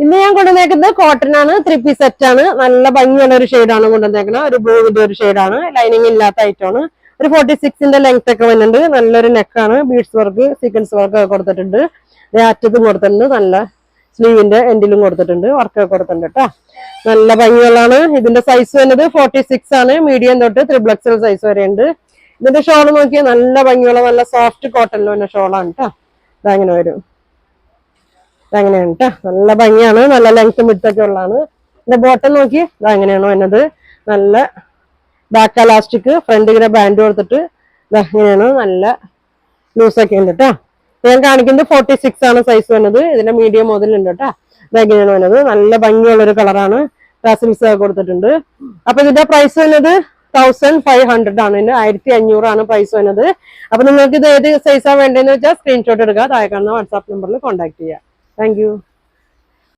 ഇന്ന് ഞാൻ കൊണ്ടുവന്നേക്കുന്നത് കോട്ടൺ ആണ്, 3 പീസ് സെറ്റ് ആണ്. നല്ല ഭംഗിയുള്ള ഒരു ഷെയ്ഡാണ് കൊണ്ടുവന്നേക്കുന്നത്. ഒരു ബ്ലൂവിന്റെ ഒരു ഷെയ്ഡാണ്, ലൈനിങ് ഇല്ലാത്ത ഐറ്റമാണ്. ഒരു 46 ലെങ്ത് ഒക്കെ വരുന്നുണ്ട്. നല്ലൊരു നെക്കാണ്, ബീഡ്സ് വർക്ക് സീക്വൻസ് വർക്ക് ഒക്കെ കൊടുത്തിട്ടുണ്ട്. അറ്റത്തും കൊടുത്തിട്ടുണ്ട്, നല്ല സ്ലീവിന്റെ എൻഡിലും കൊടുത്തിട്ടുണ്ട്, വർക്ക് ഒക്കെ കൊടുത്തിട്ടുണ്ട് കേട്ടോ. നല്ല ഭംഗിയുള്ളതാണ്. ഇതിന്റെ സൈസ് വരുന്നത് 46 ആണ്. മീഡിയം തൊട്ട് 3XL സൈസ് വരെ ഉണ്ട്. ഇതിന്റെ ഷോൾ നോക്കിയാൽ നല്ല ഭംഗിയുള്ള നല്ല സോഫ്റ്റ് കോട്ടണിൽ വരുന്ന ഷോളാണ് കേട്ടോ. ഇതങ്ങനെ വരും, ഇതങ്ങനെയാണ് കേട്ടോ. നല്ല ഭംഗിയാണ്, നല്ല ലെങ്ത്തും വിഡ്ത്തൊക്കെ ഉള്ളതാണ്. ഇതിന്റെ ബോട്ടം നോക്കി ഇതങ്ങനെയാണോ വരുന്നത്. നല്ല ബാക്ക് എലാസ്റ്റിക്, ഫ്രണ്ട് ഇങ്ങനെ ബാൻഡ് കൊടുത്തിട്ട് ഇതങ്ങനെയാണ്. നല്ല ലൂസൊക്കെ ഉണ്ട് കേട്ടോ. ഞാൻ കാണിക്കുന്നത് 46 ആണ് സൈസ് വരുന്നത്. ഇതിന്റെ മീഡിയം മുതലുണ്ട് കേട്ടോ. ഇതെങ്ങനെയാണ് വരുന്നത്. നല്ല ഭംഗിയുള്ളൊരു കളറാണ്, ടാസിൽസ് കൊടുത്തിട്ടുണ്ട്. അപ്പൊ ഇതിന്റെ പ്രൈസ് വരുന്നത് 1500 ആണ്. 1500 ആണ് പ്രൈസ് വരുന്നത്. അപ്പൊ നിങ്ങൾക്ക് ഇത് ഏത് സൈസാണ് വേണ്ടതെന്ന് വെച്ചാൽ സ്ക്രീൻഷോട്ട് എടുക്കുക, താഴെ കാണുന്ന വാട്സാപ്പ് നമ്പറിൽ കോൺടാക്ട് ചെയ്യുക. Thank you.